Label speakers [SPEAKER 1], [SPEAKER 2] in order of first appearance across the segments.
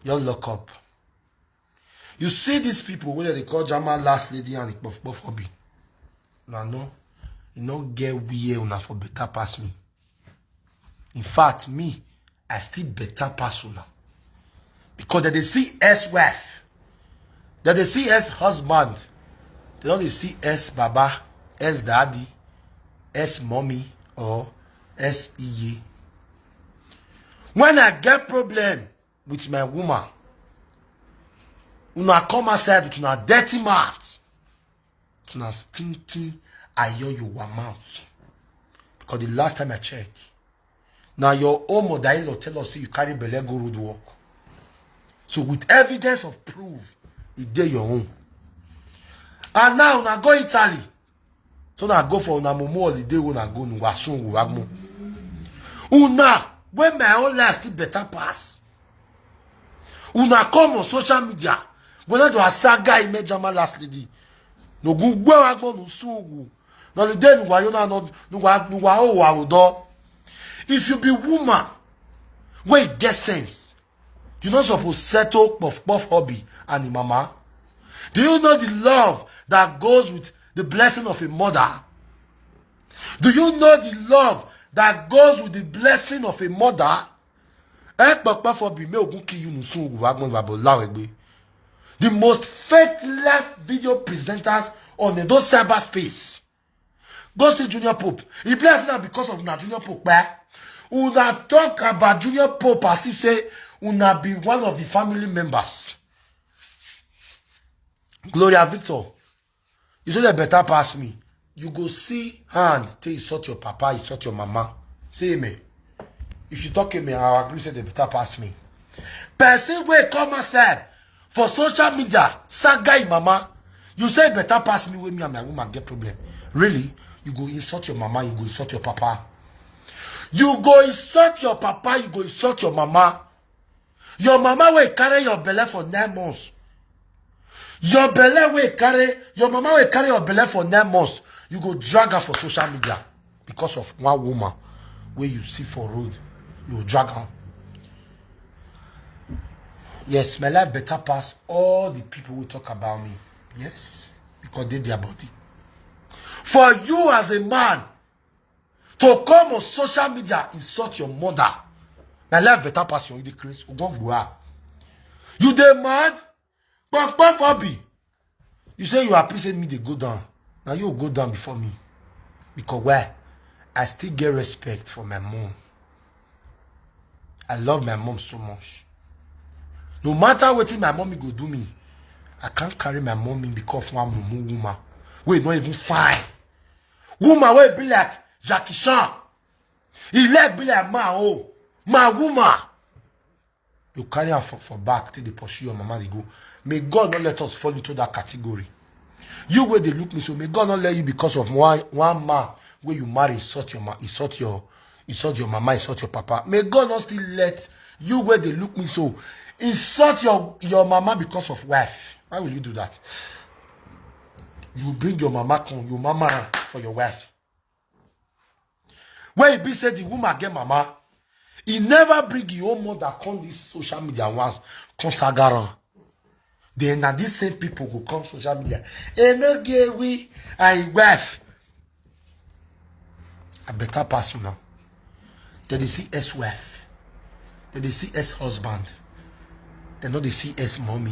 [SPEAKER 1] You look up. You see these people, whether they call German last lady and the buff hobby. No, you don't get weird enough for better pass me. In fact, me, I still better pass una. Because they see as wife, that they see as husband, they don't see as baba, as daddy, as mommy, or as iye. When I get problem with my woman, una come outside with una dirty mouth, with una stinky iyore your mouth. Because the last time I check, now your own mother-in-law tell us you carry belle go road work. So with evidence of proof, it dey your own. And now una go Italy. So now go for una momo holiday when I go nuwa soon go agmo. Una when my own life still better pass. Una come on social media. When I do a saga image German last lady. No go agmo no sugu. No the day nuwa yona no nuwa o warudo. If you be woman, wait get sense. You're not supposed to settle puff hobby and the mama. Do you know the love that goes with the blessing of a mother? Do you know the love that goes with the blessing of a mother? The most fake left video presenters on those cyberspace. Go see Junior Pope. He blessed them because of Junior Pope. Una talk about Junior Pope as if say una be one of the family members. Gloria Victor, you say they better pass me. You go see hand till you sort your papa, you sort your mama. Say me. If you talk to me, I agree say they better pass me. Person wey come outside for social media, saga mama, you say better pass me when me and my woman get problem. Really? You go insult your mama, you go insult your papa. You go insult your papa, you go insult your mama. Your mama will carry your belly for 9 months. Your belly will carry, your mama will carry your belly for 9 months. You go drag her for social media because of one woman where you see for road. You will drag her. Yes, my life better pass all the people who talk about me. Yes, because they their body. For you as a man to come on social media insult your mother, my life better pass you. You dey mad? Fabi. You say you appreciate me, they go down. Now you go down before me. Because why? I still get respect for my mom. I love my mom so much. No matter what my mommy go do me, I can't carry my mommy because of one woman. Wait, not even fine. Woman will be like Jackie Chan. He let be like my woman. You carry her for back till they pursue your mama, they go. May God not let us fall into that category. You where they look me so, may God not let you because of one man where you marry, insult your mama, insult your papa. May God not still let you where they look me so, insult your mama because of wife. Why will you do that? You bring your mama for your wife. Where it be said the woman get mama, he never bring your own mother come this social media once, come sagaran. Then now these same people go come social media. Enogie we and wife. I better pass you now. Then they see as wife. Then they see as husband. They know they see as mommy.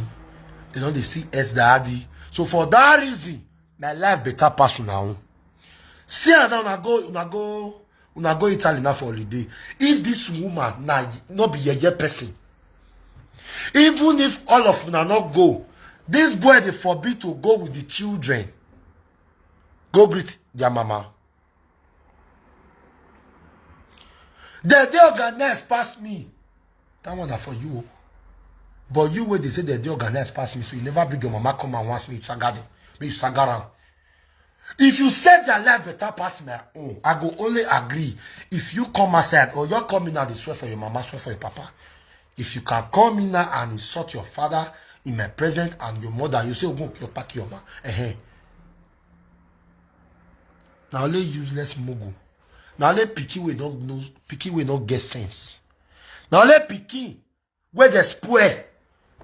[SPEAKER 1] They know they see as daddy. So for that reason, my life better pass you now. See now una go Italy now for holiday. If this woman now not be a person, even if all of you not go, this boy they forbid to go with the children. Go greet their mama. They organize past me. That one for you. But you where they say they organize past me, so you never bring your mama come and wants me to saga them. You saga around. If you said your life better pass my own, I go only agree if you come outside or you're coming out, they swear for your mama, swear for your papa. If you can come in now and insult your father in my presence and your mother, you say, oh, go pack your mama. Now only useless mogo. Now only picky we don't know, picky we don't get sense. Now only picky where they spoil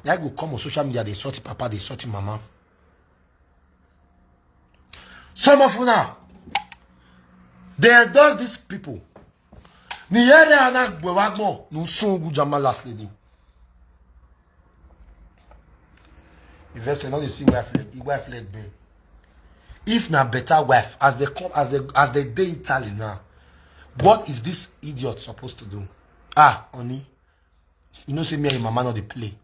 [SPEAKER 1] They go come on social media, they insult papa, they insult mama. Some of you now, they endorse these people. Ni yere anak bewagmo, no so good German last lady. Investor not see wife leg me. If na better wife, as they come, as they day in Italy now, what is this idiot supposed to do? Ah, honey, you know, say me and your mama not they play.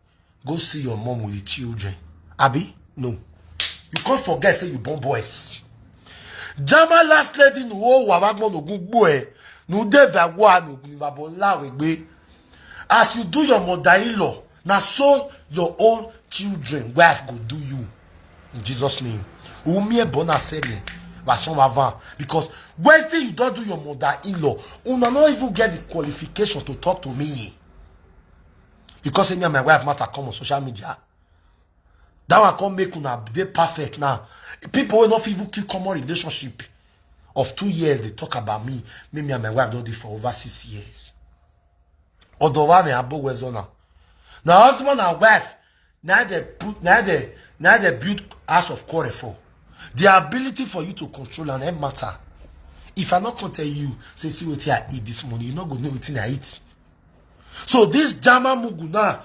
[SPEAKER 1] Go see your mom with the children. Abi? No. You can't forget, say you born boys. German last lady no wawagmo no good boy. No devagwa no gunivabola wegbe. As you do your mother-in-law, now so your own children, wife go do you. In Jesus' name. Because when you don't do your mother-in-law, you not even get the qualification to talk to me. Because me and my wife matter come on social media. That one come make una dey perfect now. People will not even keep common relationship of 2 years. They talk about me. Me and my wife don't do for over 6 years. Although one abo wezona. Now husband and wife, now they build house of quarrel for. The ability for you to control and it matter. If I not can tell you, say see what I eat this morning, you not gonna know what I eat. So this Jama Muguna,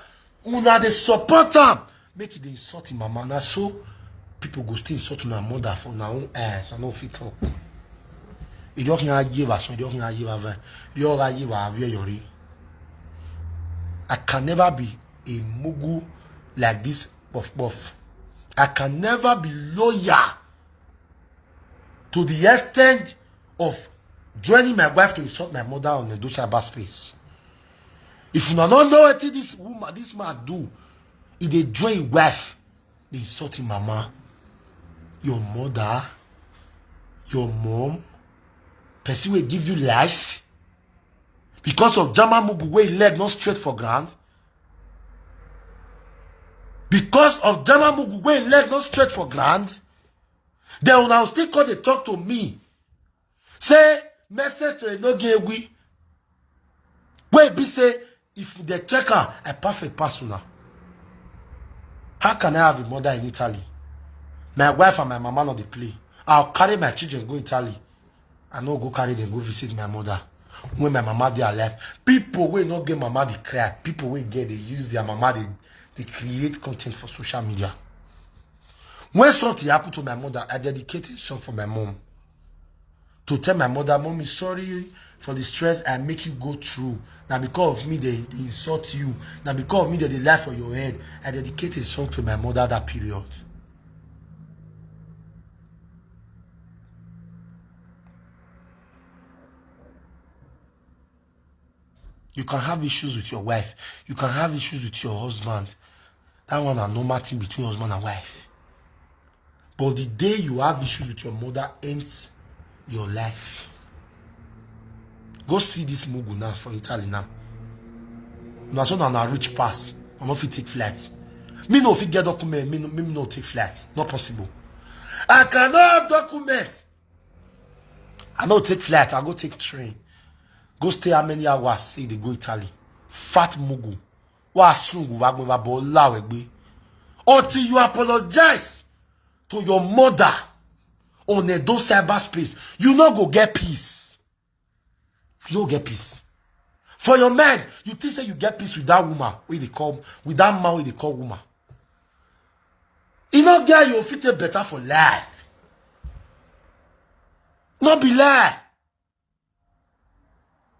[SPEAKER 1] una they support them, make it insult in mama. Now so people go still insult my mother for now own ass. I don't fit up. You don't give us, you don't give us, you don't give us iyore. I can never be a mugu like this buff. I can never be loyal to the extent of joining my wife to insult my mother on the cyber space. If you don't know what this man do, if they join wife, they insult mama, your mother, your mom, person will give you life because of Jama Mugu way leg not straight for ground. Because of Jama Mugu way leg not straight for ground, they will now still call they talk to me. Say message to Enogie. Wait, be say if they check her a perfect person now. How can I have a mother in Italy? My wife and my mama not they play. I'll carry my children go Italy. I no go carry them go visit my mother. When my mama they alive, people will not get mama they cry. People will get they use their mama they create content for social media. When something happened to my mother, I dedicated song for my mom. To tell my mother, Mommy, sorry for the stress I make you go through. Now because of me, they insult you. Now because of me, they lie for your head. I dedicated song to my mother that period. You can have issues with your wife. You can have issues with your husband. That one a normal thing between husband and wife. But the day you have issues with your mother ends your life. Go see this Mugu now for Italy now. Now so now rich pass. I'm not fit take flight. Me no fit get document. Me no take flight. Not possible. I cannot have document. I no take flight. I go take train. Go stay how many hours? Say they go Italy. Fat Mugu. Until you apologize to your mother on a those cyber space, you not go get peace. You don't get peace. For your man, you think say you get peace with that woman, with that man they call woman. You know, girl, you'll fit it better for life. Not be lie.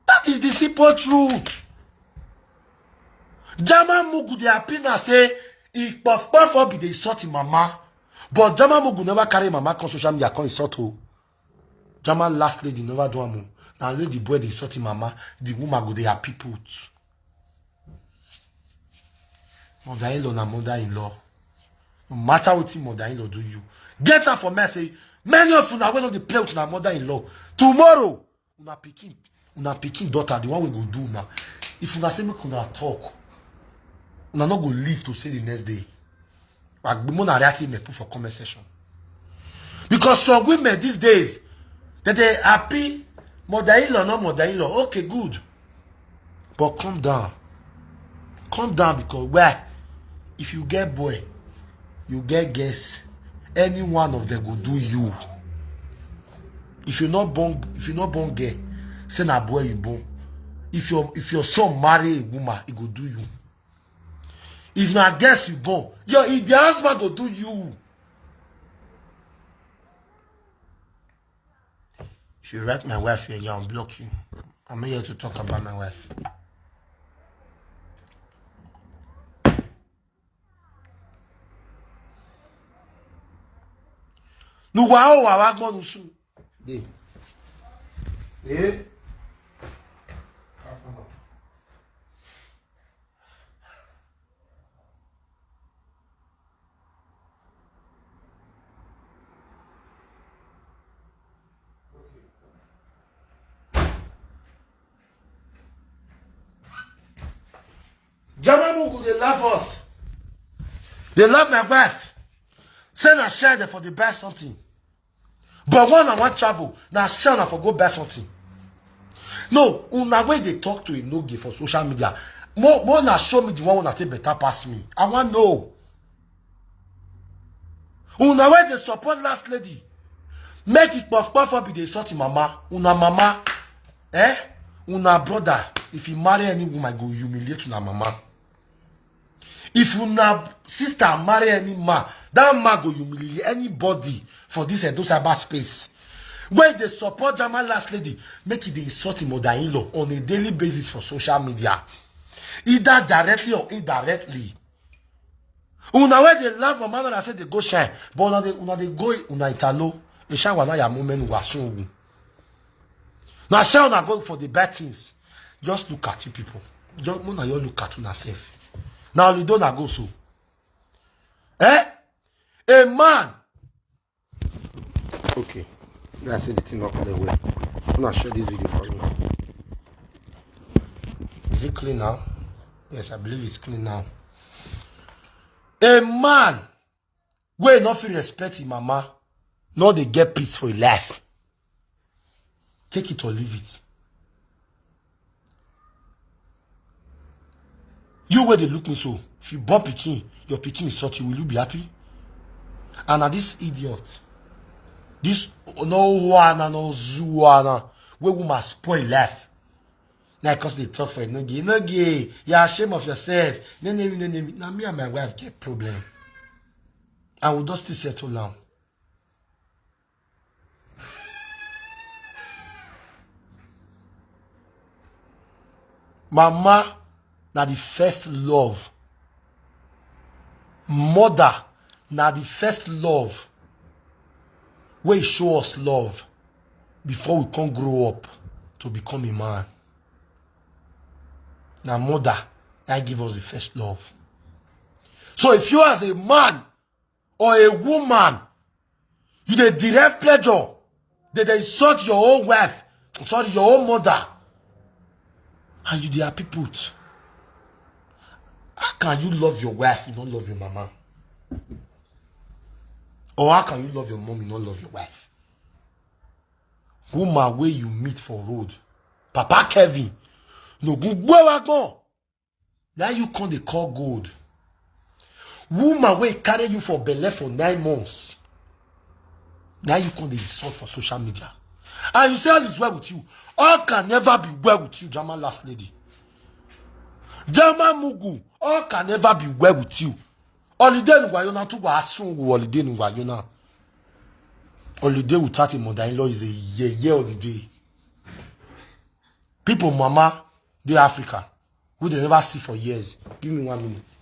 [SPEAKER 1] That is the simple truth. Jama Mugu they appear say if puff be they insult in mama. But Jama Mugu never carry mama on social media can insult her. Jama last lady never do amu. Now lady boy they insult in mama, the woman go they happy put. Mother-in-law na mother-in-law. No matter what mother-in-law do you. Get her for me say many of you now when they play with na mother-in-law. Tomorrow, una picking daughter, the one we go do now. If una say me una talk, una not go live to say the next day. Like Bimona reacting me put for comment section. Because some women these days, that they happy, mother-in-law, not mother-in-law. Okay, good. But calm down. Calm down because why? if you get boy, you get girls, any one of them go do you. If you're not born girl, say na boy you born. If your son marry a woman, he go do you. If na girls you born, if the husband go do you. If you write my wife here, I'll block you. I'm here to talk about my wife. No wa wa gbon nusu. De. German they love us. They love my wife. Send a share there for the buy something. But when I want travel, now share for go buy something. No, una way they talk to Enogie for social media. More na show me the one that take better pass me. I want know. Una way they support last lady. Make it puff up be the sort mama. Una mama. Una brother. If you marry any woman, go humiliate una mama. If una sister marry any man, that man go humiliate anybody for this and those about space. When they support German last lady, make it the insult him mother-in-law on a daily basis for social media. Either directly or indirectly. Una where they love my mother, I said they go shine. But una they go una italo. E shine wana ya moment wasun. Now shine una go for the bad things. Just look at you people. Just you look at yourself. Now you don't go so. A man. Okay. Let's say the thing up the way. I'm gonna share this video for you. Is it clean now? Yes, I believe it's clean now. A man will not feel respect him mama. No, they get peace for your life. Take it or leave it. You where they look me so. If you born pikin, your pikin insult you, will you be happy? And now this idiot, this no one no zuana, where we must spoil life. Now because they talk for Enogie, you're ashamed of yourself. Now me and my wife get problem. I will just still settle down. Mama. Now the first love. Mother. Now the first love. Where show us love. Before we can grow up. To become a man. Now mother. That give us the first love. So if you as a man. Or a woman. You dey derive pleasure. They insult your own wife. Sorry, your own mother. And you dey happy put. How can you love your wife, you don't love your mama? Or how can you love your mom, you don't love your wife? Woman where you meet for road. Papa Kevin. No good boy. Now you come they call gold. Woman where carry you for belly for 9 months. Now you come they insult for social media. And you say all is well with you. All can never be well with you, German last lady. German Mugu, all can never be well with you. Holiday Nwayona to Wasun holiday Nwayona. Holiday without a mother-in-law is a year holiday. People, mama, they Africa, who they never see for years. Give me 1 minute.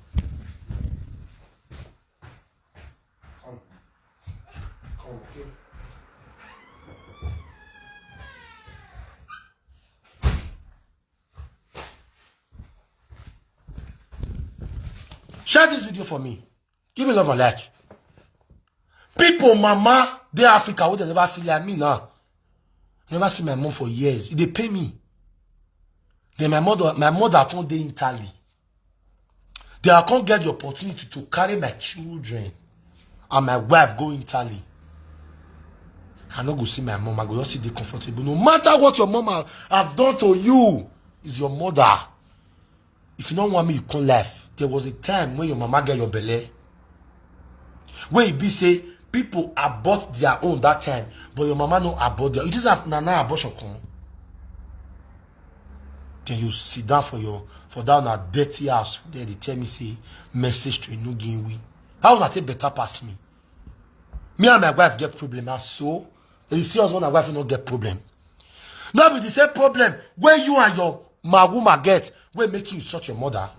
[SPEAKER 1] Come, okay. Share this video for me. Give me love and like. People, mama, they Africa, who they never see like me now. Never see my mom for years. They pay me. Then my mother can't dey in Italy. They can't get the opportunity to carry my children and my wife go in Italy. I not go see my mom. I go just see they comfortable. No matter what your mama have done to you, is your mother. If you don't want me, you can't laugh. there was a time when your mama get your belly. Where it be say people abort their own that time, but your mama no abort their. It is a nana abortion come. Then you sit down for down a dirty house. There they tell me say message to Enogie we. How will I take better past me? Me and my wife get problem. So you see us when my wife not get problem. Now be the same problem where you and your woman get where make you insult your mother.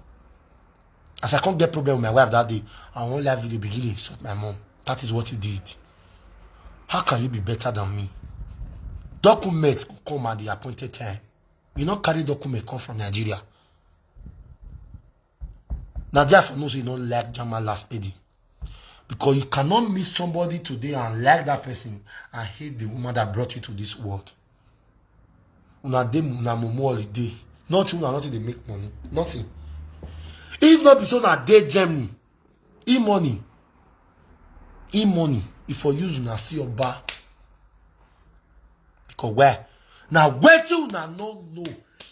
[SPEAKER 1] As I can't get problem with my wife that day, I won't live video beginning insult my mom. That is what you did. How can you be better than me? Documents come at the appointed time. You not carry document come from Nigeria. Now therefore no say you don't like German last lady. Because you cannot meet somebody today and like that person and hate the woman that brought you to this world. Una dey una mumu holiday. Nothing they make money. Nothing. If not be so na dey Germany. E-money. If for use una see your bar. Because where? Now wait till una no know.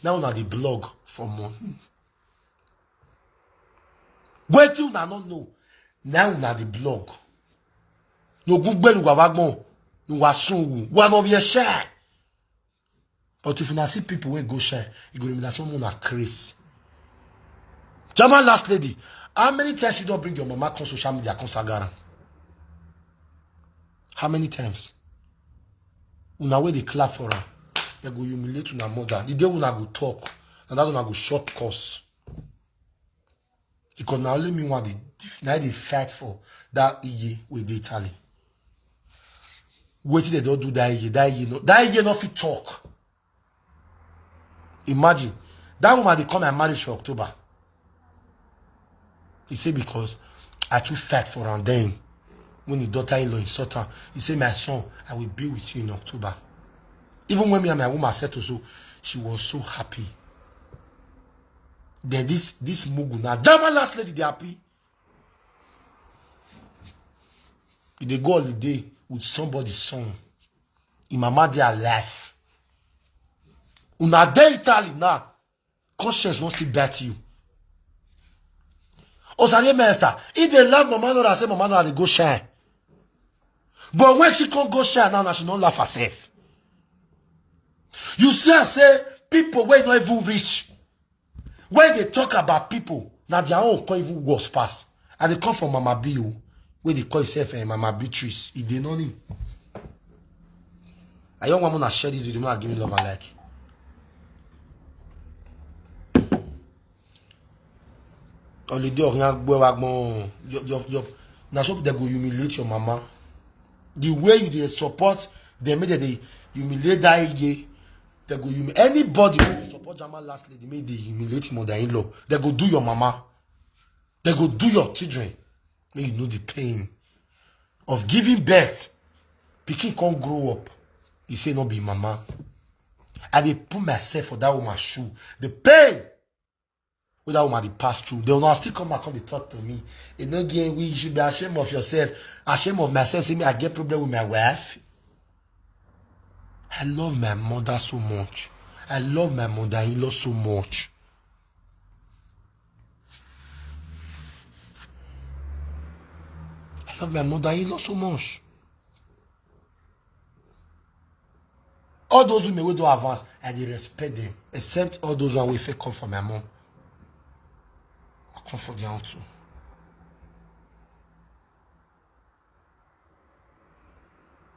[SPEAKER 1] Now una the blog for money. Wait till una no know. Now una the blog. No Google wavagbon. No wasun. One of your share. But if you see people where go share, you go remember that someone are crazy. German last lady, how many times you don't bring your mama on social media consagaran? How many times? Una way they clap for her, they go humiliate una mother. The day una go talk, and that una go short course. Because now only me want now they fight for that iye with the Italy. Wait till they don't do that iye no fit talk. Imagine that woman they come and marriage for October. He said because I too fat for her. Then when the daughter-in-law insult her, he said, my son, I will be with you in October. Even when me and my woman said to so, she was so happy. Then this mugu now, German last lady they happy. If they go holiday with somebody's son, in mama they are alive. Una dey Italy now, conscience not still bet you. Osare master, if they love mama no, I say mama no they go shine. But when she can't go shine now, she don't laugh herself. You see, I say people where not even rich. When they talk about people, now their own can't even worse pass. And they come from Mama B, where they call itself Mama Beatrice. If they know him. I don't want to share this video, not give me love and like. Now so they go humiliate your mama. The way they support, they made they humiliate that age. They go humiliate anybody when they support German last lady, made they humiliate mother-in-law. They go do your mama. They go do your children. May you know the pain of giving birth. Pikin can't grow up. He say no be mama. I dey put myself for that woman's shoe. The pain with that woman they pass through. They will not still come back and they talk to me. Enogie, you should be ashamed of yourself. Ashamed of myself. See me, I get problem with my wife. I love my mother so much. I love my mother-in-law so much. I love my mother-in-law so much. All those women who do advance, I dey respect them. Except all those who fake come for my mom. I come for their own too.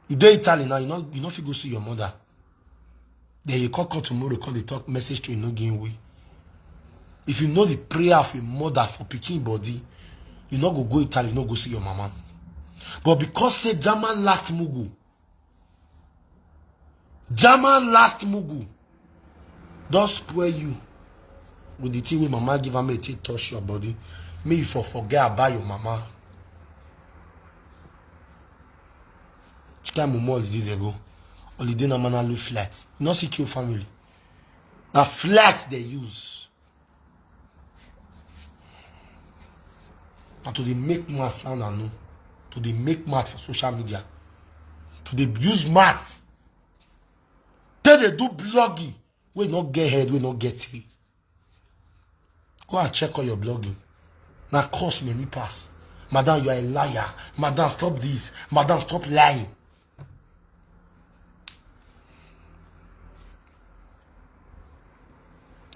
[SPEAKER 1] You dey Italy now, you know if you go see your mother. Then you come tomorrow, come they talk message to Enogie. If you know the prayer of a mother for picking body, you not go Italy, you not go see your mama. But because say German last mugu don't spoil you with the thing with mama give me take touch your body. Me you forget about your mama. Which kind of holiday they go? Holiday na man look flat. You not see kill family. Now flat they use. And to they make math sound and know. To they make math for social media. To they use math. Then they do blogging. We not get head, we not get it. Go and check on your blogging. Now cost many pass. Madam, you are a liar. Madam, stop this. Madam, stop lying.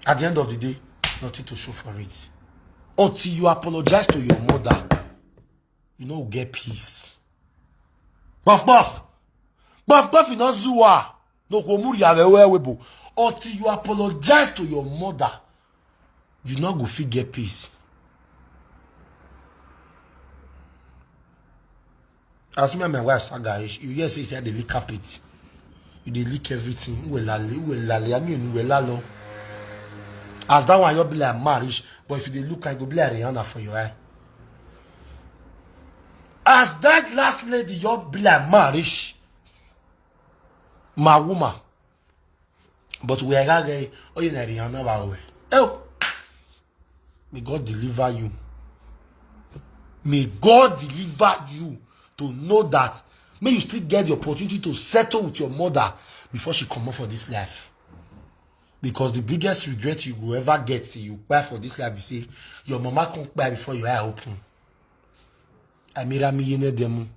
[SPEAKER 1] At the end of the day, nothing to show for it. Until you apologize to your mother, you know, get peace. Buff, buff. Buff, buff, you know, Zua. No, until you apologize to your mother, you not go fit get peace. As me and my wife saga, you hear say they lick carpet. You they lick everything. As that one, you'll be like marriage, but if you they look, I go be like Rihanna for your eye. As that last lady, you'll be like marriage, my woman. But we are going, oh, you know, Rihanna, help. May God deliver you. May God deliver you to know that. May you still get the opportunity to settle with your mother before she come up for this life. Because the biggest regret you will ever get till you buy for this life, you say, your mama can't buy before your eye open. I made a demo.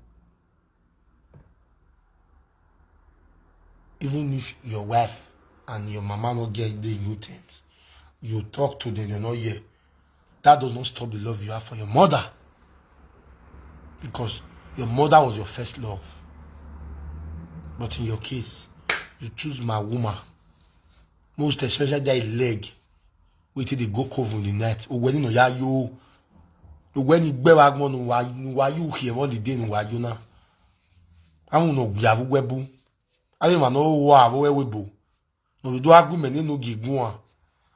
[SPEAKER 1] Even if your wife and your mama not get the new terms, you talk to them, they're not here. That does not stop the love you have for your mother. Because your mother was your first love. But in your case, you choose my woman. Most especially that leg. Wait till they go cover in the night. Or when you know when you be wagmo why you here on the day no why you na. I don't know we have webu. I don't know why we webu. No we do argument no gigun.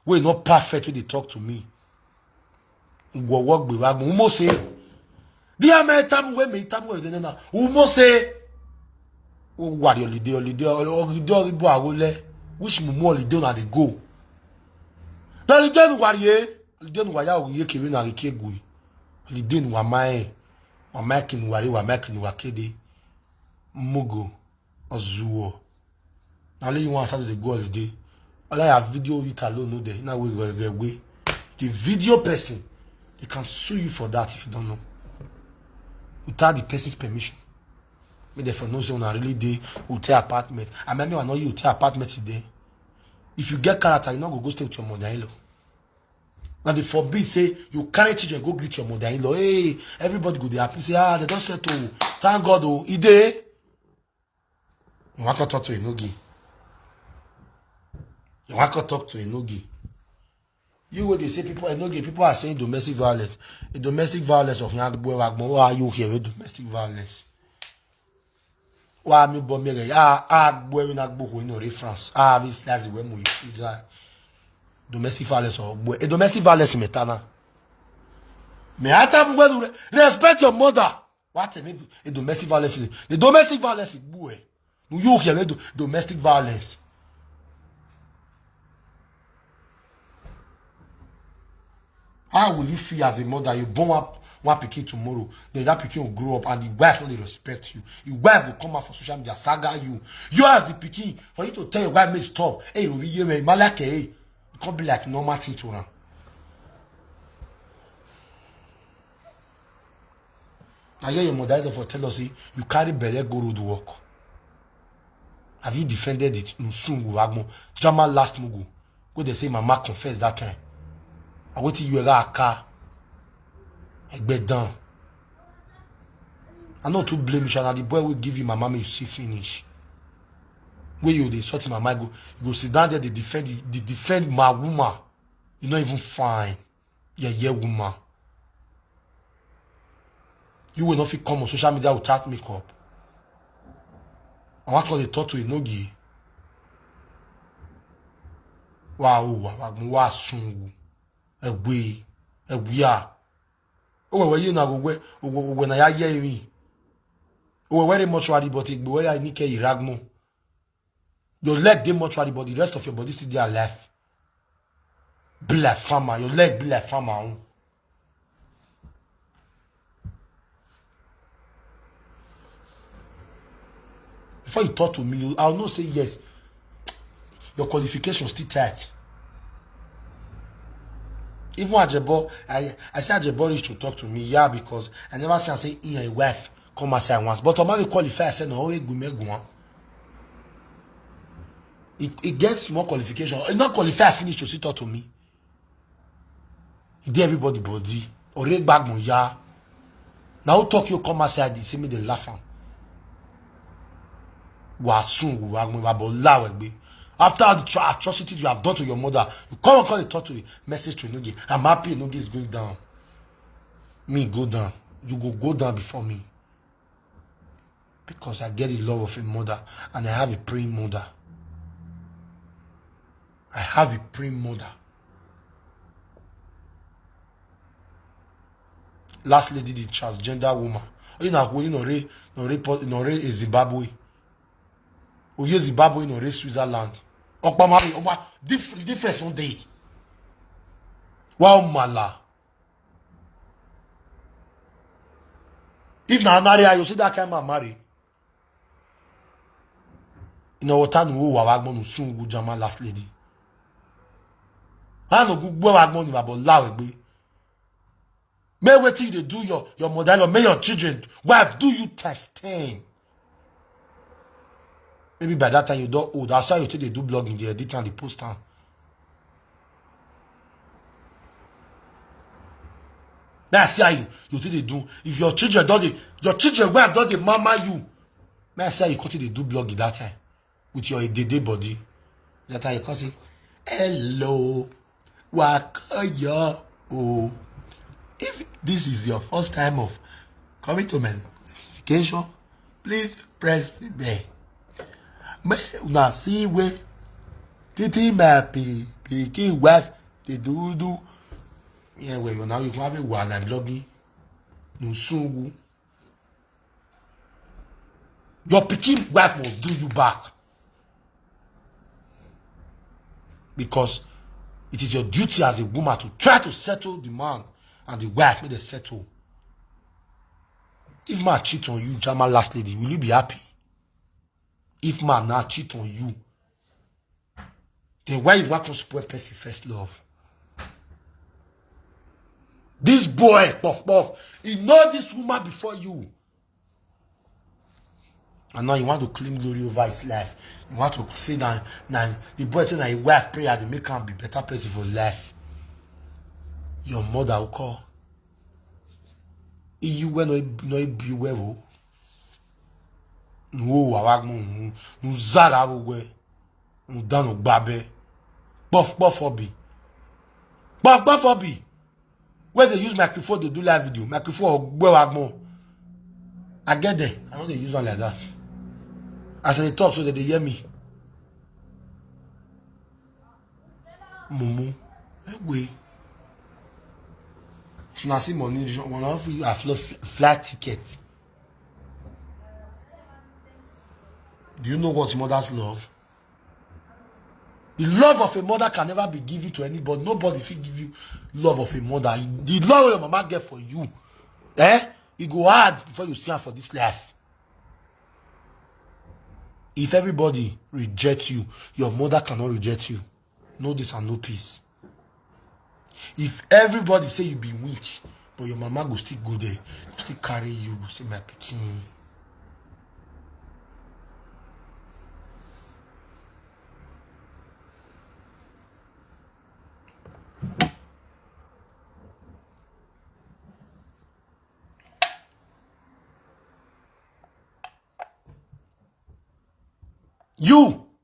[SPEAKER 1] We not perfect when they talk to me. Go work be wagmo. Umo say dia me tamu we me tamu we na. Umo say o wa the holiday bo awole. Which mumu holiday na dey go. Na holiday nu wariye. Holiday nu waya oye kere na reke go. Holiday nu wa mai. Wa mai kin wari wa mai kin wa kede. Mugo ozuo. Na only you want start to go holiday. All I have video it alone no there. Na we way. The video person, they can sue you for that if you don't know. Without the person's permission. Me therefore know say una really dey hotel apartment. I remember I know you hotel apartment today. If you get character, you not go stay with your mother-in-law. Now they forbid say you carry children go greet your mother-in-law. Hey, everybody go there happy say they don't settle. Thank God oh, he dey. You want to talk to Enogie. You want to talk to Enogie. You what they say people Enogie, people are saying domestic violence. The domestic violence of young boy why are you here with domestic violence? Wa mi bo mi re boy we na gbo ko in France. This that's the way we domestic violence or boy. Domestic violence metana. Me atam we respect your mother. What a domestic violence. The domestic violence is boy. You here with domestic violence. How will you feel as a mother? You born up one pikin tomorrow, then that pikin will grow up and the wife don't respect you. Your wife will come out for social media, saga you. You as the pikin, for you to tell your wife, may stop. Hey, malake, hey. It can't be like normal thing to run. I hear your mother for tell us, you carry belly go road work. Have you defended it? Drama last mugu. Go they say mama confess that time. I wait till you a car. Done. I'm not to blame you, and the boy will give you my mama, you see finish. Where you they sort my mind you go sit down there, they defend my woman. You're not even fine. Yeah, woman. You will not fit come on social media without makeup. And what can they talk to Enogie? Wow, sungu. We are. Oh, where you now go when I hear me. Oh, very much worry, but it be where I need iragmo. Your leg dey much worry, but the rest of your body still there alive. Be like farmer, your leg be like farmer. Before you talk to me, I'll not say yes. Your qualification still tight. Even Ajebo, I say Ajebo reach to talk to me, yeah, because I never say I say he and wife come and say once. But I'm not qualify, I say no, it gets more qualification. It's not qualified, finish to sit talk to me. It did everybody body. Or read back my ya. Now talk you come aside, they say me they laugh. After all the atrocities you have done to your mother, you come and call a talk to a message to Enogie. I'm happy Enogie is going down. Me go down. You go down before me. Because I get the love of a mother and I have a praying mother. I have a praying mother. Last lady, the transgender woman. You know, a Zimbabwe. Or Zimbabwe, no, Switzerland. Difference no day. Wow, mala. If na marry, you see that kind of marry. You know what time we wagmo no soon go German last lady. I no go wagmo ni about law egbe. May wait till you do your mother, may your children, wife, do you testing? Maybe by that time you don't old. That's why you take they do blogging, the edit and the post. May I see how you take they do. If your children don't your children wife don't they mama you. May I see how you continue to do blogging that time with your day body. That time you can say, hello, wakayo. Oh. If this is your first time of coming to my notification, please press the bell. Now see where Titi my picking wife they do. Yeah, well now you have a one I'm blogging. No soon. Your picking wife must do you back. Because it is your duty as a woman to try to settle the man and the wife may they settle. If man cheat on you, German last lady, will you be happy? If man now cheat on you, then why you want to spoil person first love? This boy, puff, he know this woman before you. And now you want to claim glory over his life. You want to say that the boy say that his wife prayer to make him be better person for life. Your mother will call. You when no be well. No awagmo no zara we no dano gbabe. Buff obi. Buff obi. Where they use microphone to do live video. Microphone wagmo. I get there. I know they use one like that. As they talk so that they hear me. Mumu. Hey, so now see money, one of you have flight ticket. Do you know what mother's love? The love of a mother can never be given to anybody. Nobody will give you love of a mother. The love your mama get for you, it go hard before you see her for this life. If everybody rejects you, your mother cannot reject you. Know this and no peace. If everybody say you be weak, but your mama go still go there, go still carry you, go say my pikin.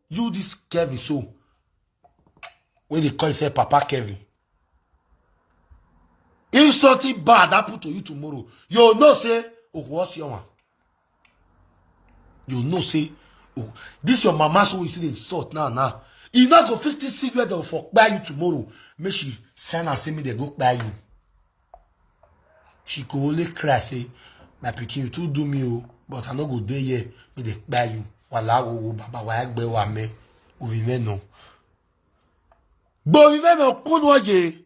[SPEAKER 1] You this Kevin so when they call yourself Papa Kevin. If something bad happen to you tomorrow, you know say, oh, what's your one? You know say, oh, this your mama so you see the insult now. You not go first see where they'll for buy you tomorrow. Make she send and say me they go buy you. She could only cry, say, my pikin, you too do me, oh, but I no go there here, me they buy you. Wala wo baba wa egbe wa me, uvive no. Bo vive me okunu oye.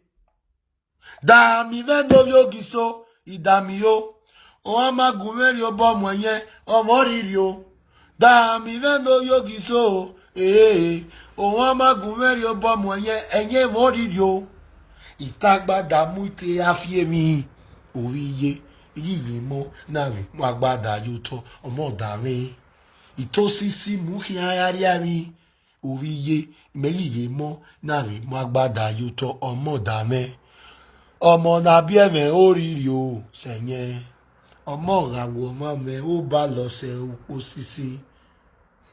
[SPEAKER 1] Da mi ve no yogi so idami yo o ama gumeri obo mo yen omo riri o da mi ve no yogi so o ama gumeri obo mo yen enye mo riri o Itagbada muite afiemi. Owiye. Iyi mo nami. Mwagbada yuto. Omo dame. Itosisi muhiayariami. Owiye. Meyiye mo nami. Mwagbada yuto. Omo dame. Omo nabieme oriri o. Senye. Omo rawo mame. Oba lose uposisi.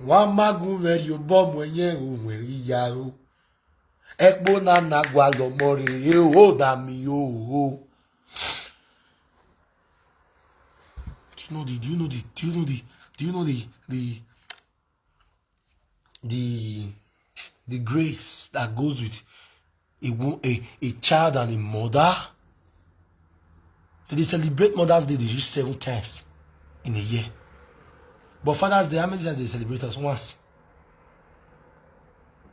[SPEAKER 1] Wamagun meri obo mwenye umweri yaro. Ekbo na nagwa lo more o dami o. Do you know the grace that goes with a child and a mother? They celebrate Mother's Day, they reach 7 times in a year. But Father's Day, how many times they celebrate us? Once.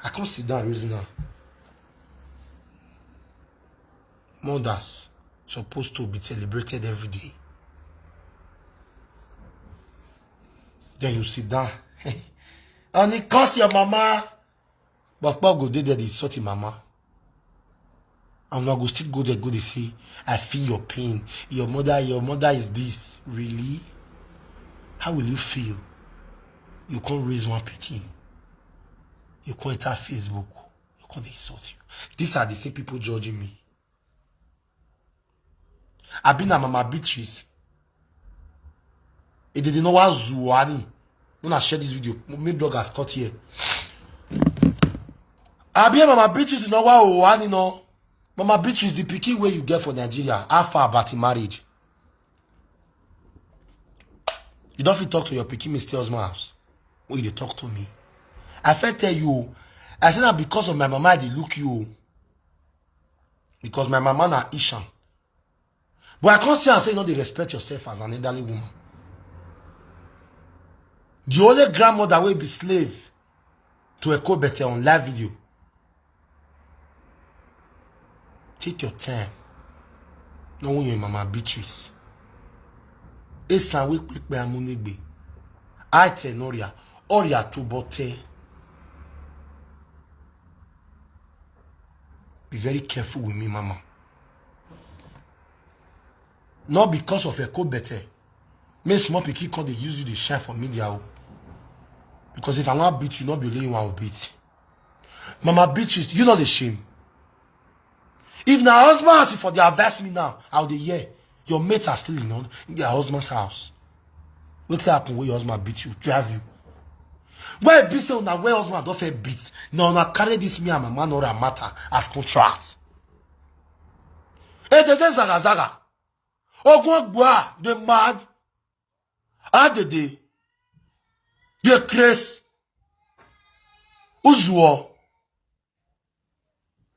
[SPEAKER 1] I can't sit down and reason now. Mothers supposed to be celebrated every day. Then you sit down. And it costs your mama. But Papa go there, they sort your mama. And I go still go there, they say, I feel your pain. Your mother is this. Really? How will you feel? You can't raise one pikin. You can't enter Facebook. You can't insult you. These are the same people judging me. I've been a Mama Beatrice. It didn't know what Zuani. When I share this video, my blog has cut here. I've been a Mama Beatrice, you know what Zuani no. Mama Beatrice, the pikin where you get for Nigeria. How far about the marriage? You don't feel talk to your pikin Mr. Husband house. When they talk to me. I felt tell you, I said that because of my mama, they look you. Because my mama na Ishan. But I can't say and say, you know, they respect yourself as an elderly woman. The only grandmother will be slave to a co-better on live video. Take your time. No when you're Mama Beatrice. Esa we quick by amunigbe. I tell Noria, Oria to bote. Be very careful with me, Mama. Not because of a co-better. May small pikin come they use you the shine for media. Because if I want to beat you, not be laying one beat. Mama Beatrice, you know the shame. If now husband asks you for the advice me now, how they hear your mates are still in their husband's house. What happen when your husband beat you, drive you? Where beat say now where husband don't feel beat. Now carry this me and my man or a matter as contract. Hey, the zaga. Oh, the mad. And the day. The craze. Uzuo.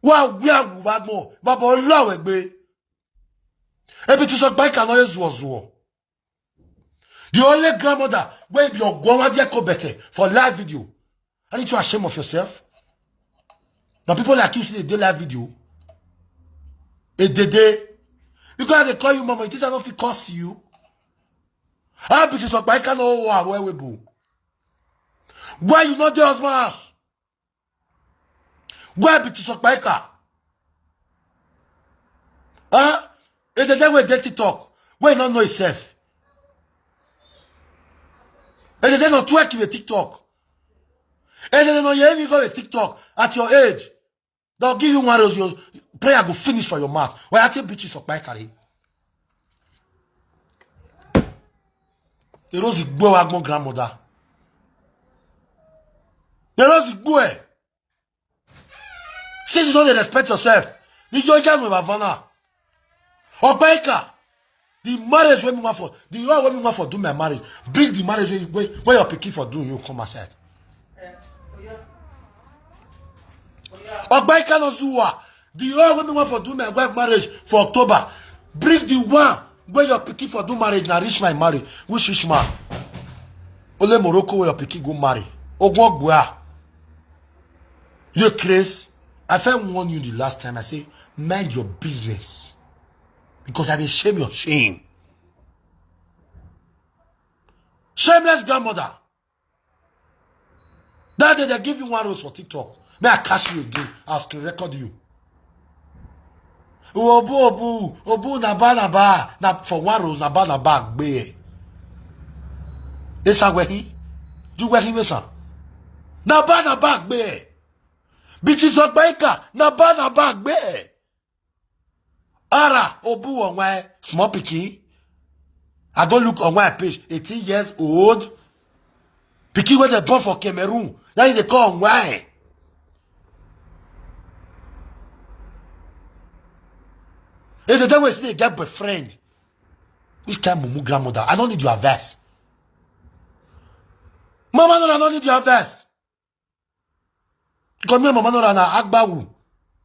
[SPEAKER 1] Wa we are more. Baba Allah wegbe. Ebi to so bike and always zuo. The only grandmother where be your grandmother better for live video. I need to ashamed of yourself. Now people like you see the live video. Day. Because they call you mama, it is not if it costs you. I be to so bike and all where we go. Why you not the husband house? Why be to so bike? Huh? If the guy will dirty talk, why not know himself? And they don't twerk you a TikTok. And they don't you go a TikTok at your age. They'll give you one of your prayer go finish for your mouth. Why I tell bitches of my carry? The rose go agmo grandmother. The rose go. Since you don't respect yourself, the young guys with Havana. Or Baker. The marriage when we want for the one when we want for do my marriage. Bring the marriage where you're picking for doing you come aside. Or Baker no Zua. The one when we want for do my wife marriage for October. Bring the one where you're picking for do marriage now reach my marriage. Which rich man? Only Morocco where you're picking go marry. Ogwagwa. You crazy? I felt warn you the last time. I say mind your business. Because I dey shame your shame. Shameless grandmother. That day they give you one rose for TikTok. May I catch you again? I'll screen record you. Obu naba na for one rose naba gbe. Esa wehi. Ju wehi mesa. Naba gbe. Bichi sokbaika naba gbe. Ara obu onwe small pikin. I don't look on my page. 18 years old. Pikin when they born for Cameroon. Now they call on why. If the devil is get boyfriend. Which kind of mumu grandmother? I don't need your advice. Mama no, I don't need your advice. Because me mama no na agbawu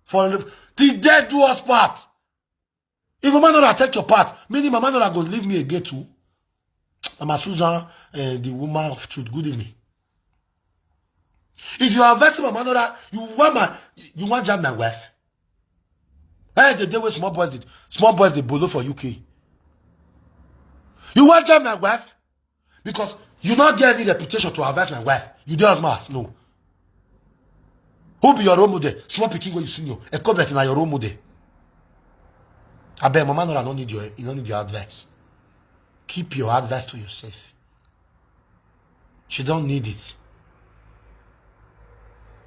[SPEAKER 1] for the dead do us part. If mama no take your part, meaning mama no go leave me again too. Mama Susan, the woman of truth, good evening. If you are investing mama no, you want jam my wife. Hey, the day with small boys they bolo for UK. You want jam my wife because you not get any reputation to invest my wife. You do as much, no. Who be your role model? Small picking where you senior. A comment in your role model. I bet mama no, I don't need your advice. Keep your advice to yourself. She don't need it.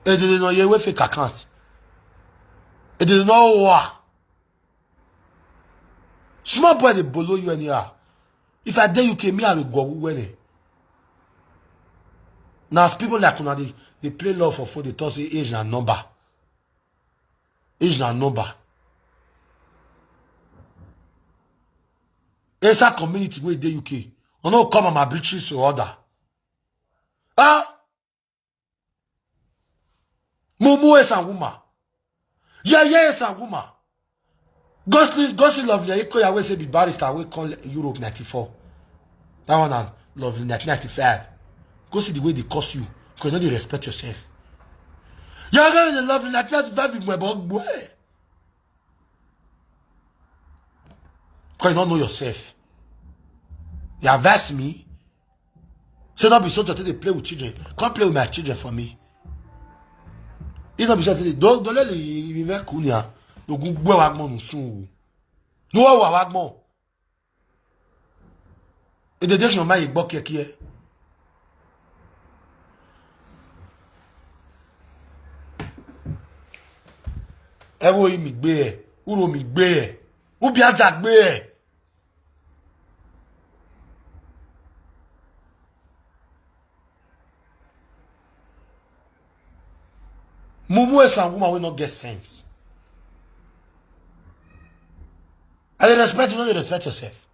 [SPEAKER 1] It didn't know you fake account. It didn't know what. Small boy they below you anyhow. If I dare you came here, I will go when. Now people like una they play love for food. They talk say age na number. Age na number. Esa community wey dey UK. You no come on my breaches to order. Ah? Mumu is a woman. Yeah, is a woman. Gossip lovely. You always say be barrister. We call Europe 94. That one and lovely 95. Go see the way they curse you. Because you know they respect yourself. You're going to lovely 95 with my boy. Because you don't know yourself. You advise me. Say not be so that they play with children. Come play with my children for me. It's not be so that don't let me make kunya. No go wagmo no soon. No wagmo. Et de dire que ma igbo keke. Ewo mi gbe e, uro mi gbe e. Ubi aja gbe e. Mumu is a woman will not get sense. I respect you, don't respect yourself.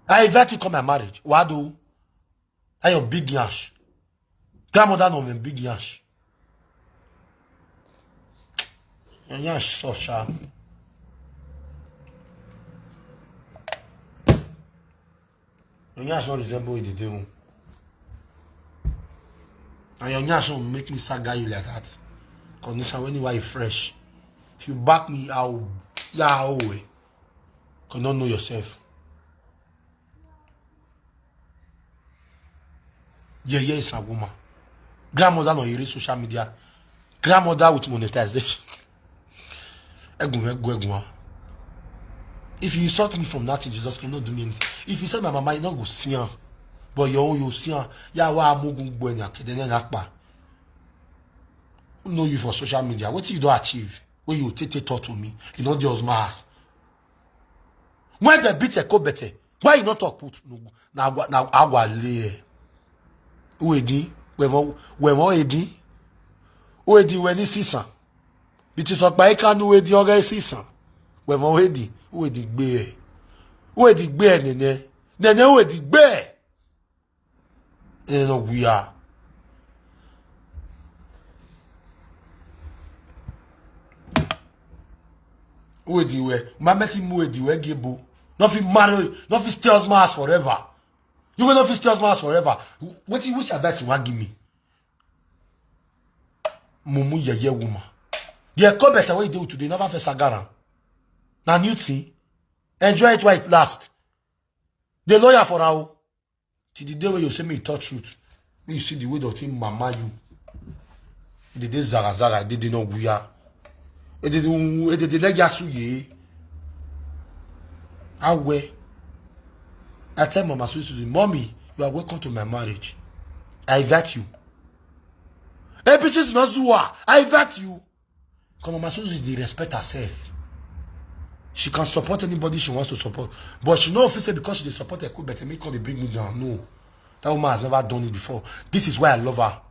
[SPEAKER 1] I invite you to come my marriage. What do? I your big yash. Grandmother no even big yash. Your yash soft sharp. Your yash not resemble with the devil. And your yash don't make me saga you like that. Because when you are fresh. If you back me, I'll away. Because you don't know yourself. Yeah, is a woman. Grandmother on your social media. Grandmother with monetization. If you insult me from nothing, Jesus cannot do me anything. If you insult my mama, you not go see her. But you see her. Yeah, why I'm going to know you for social media. What you don't achieve? When you take talk to me, you know just mass. When they beat a co better, why you not talk put now agua lay? Who edi? Wemo edi? Who edi when he season? Bitches up by can who edi oga season? Wemo edi? Who edi be? Who edi be nene? Nene who edi be? You know we are. Who edi we? Mameti mu edi we gebo. Nothing marry, nothing stay us mass forever. You will not stay us mass forever. What you wish advice you want give me? Mumu ye woman. The come better way do today, never face agara. Now new thing. Enjoy it while it last. The lawyer for now. Till the day where you say me touch truth. When you see the way the thing mama you. The day zara did not guya. E de naija suye. Awe. I tell Mama Susie, Mommy, you are welcome to my marriage. I invite you. Hey, bitches, not Zua. I invite you. Because Mama Susie, they respect herself. She can support anybody she wants to support. But she know if because she support her cool better make her they bring me down. No. That woman has never done it before. This is why I love her.